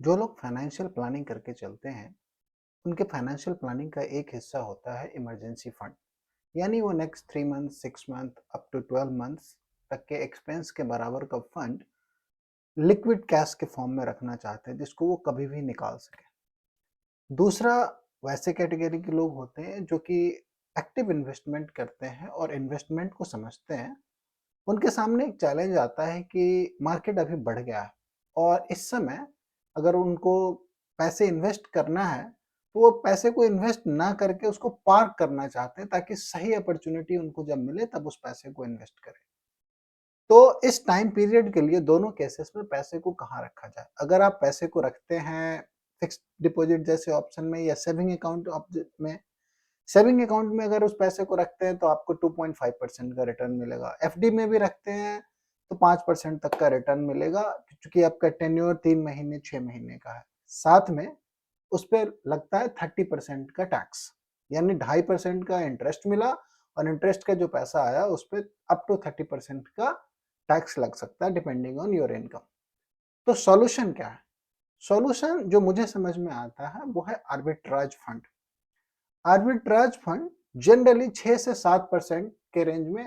जो लोग financial planning करके चलते हैं, उनके फाइनेंशियल प्लानिंग का एक हिस्सा होता है इमरजेंसी फंड। यानी वो next 3 month 6 month up to 12 months तक के एक्सपेंस के बराबर का फंड लिक्विड कैश के फॉर्म में रखना चाहते हैं, जिसको वो कभी भी निकाल सके। दूसरा, वैसे कैटेगरी के लोग होते हैं जो कि एक्टिव इन्वेस्टमेंट करते हैं और इन्वेस्टमेंट को समझते हैं। उनके सामने एक चैलेंज आता है कि मार्केट अभी बढ़ गया है और इस समय अगर उनको पैसे इन्वेस्ट करना है, तो वो पैसे को इन्वेस्ट ना करके उसको पार्क करना चाहते हैं, ताकि सही अपॉर्चुनिटी उनको जब मिले तब उस पैसे को इन्वेस्ट करें। तो इस टाइम पीरियड के लिए दोनों केसेस में पैसे को कहाँ रखा जाए? अगर आप पैसे को रखते हैं फिक्स्ड डिपॉजिट जैसे ऑप्शन में या सेविंग अकाउंट में, सेविंग अकाउंट में अगर उस पैसे को रखते हैं तो आपको 2.5% का रिटर्न मिलेगा। एफडी में भी रखते हैं तो 5% तक का रिटर्न मिलेगा, क्योंकि आपका टेन्योर 3 महीने 6 महीने का है। साथ में उस पर लगता है 30% का टैक्स, यानी 2.5% का इंटरेस्ट मिला और इंटरेस्ट का जो पैसा आया उस पर अप टू 30% का टैक्स लग सकता है डिपेंडिंग ऑन योर इनकम। तो सॉल्यूशन क्या है? सॉल्यूशन जो मुझे समझ में आता है वो है arbitrage fund. Arbitrage fund generally 6 से 7% के रेंज में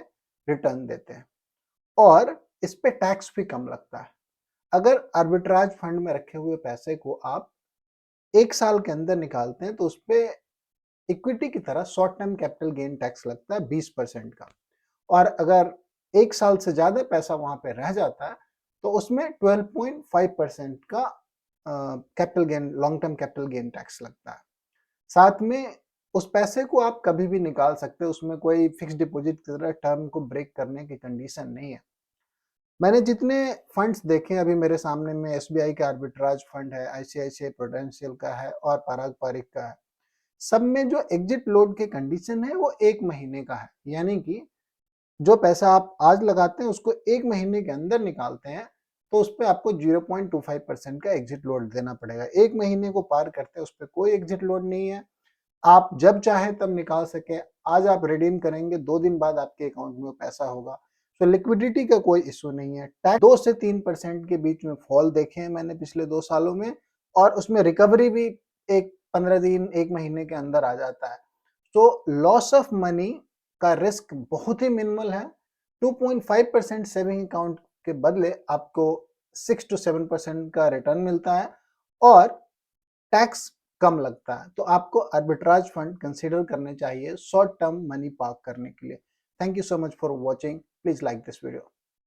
रिटर्न देते हैं और इस पे टैक्स भी कम लगता है। अगर आर्बिट्राज फंड में रखे हुए पैसे को आप 1 साल के अंदर निकालते हैं तो उस पे इक्विटी की तरह short term capital gain tax लगता है 20% का। और अगर 1 साल से ज्यादा पैसा वहां पे रह जाता है तो उसमें 12.5% का capital gain, long term capital gain tax लगता है। साथ में उस पैसे को आप कभी भी निकाल सकते हैं, उसमें कोई फिक्स डिपॉजिट की तरह टर्म को ब्रेक करने की कंडीशन नहीं है। मैंने जितने फंड्स देखे अभी मेरे सामने में, एसबीआई का आर्बिट्राज फंड है, आईसीआईसीआई प्रूडेंशियल का है और पराग पारिक का है। सब में जो एग्जिट लोड की कंडीशन है वो 1 महीने का है, यानी कि जो पैसा आप आज लगाते हैं उसको 1 महीने के अंदर निकालते हैं तो उस पर आपको 0.25% का एग्जिट लोड देना पड़ेगा। 1 महीने को पार करते हैं उस पर कोई एग्जिट लोड नहीं है, आप जब चाहे तब निकाल सके। आज आप रिडीम करेंगे, 2 दिन बाद आपके अकाउंट में पैसा होगा। तो लिक्विडिटी का कोई इशू नहीं है। टैक्स 2 से 3% के बीच में फॉल देखे हैं मैंने पिछले 2 सालों में, और उसमें रिकवरी भी एक 15 दिन 1 महीने के अंदर आ जाता है। तो लॉस ऑफ मनी का रिस्क बहुत ही मिनिमल है। 2.5% सेविंग अकाउंट के बदले आपको 6 to 7% का रिटर्न मिलता है और टैक्स कम लगता है। तो आपको आर्बिट्राज फंड कंसीडर करने चाहिए शॉर्ट टर्म मनी पार्क करने के लिए। Thank you so much for watching. Please like this video.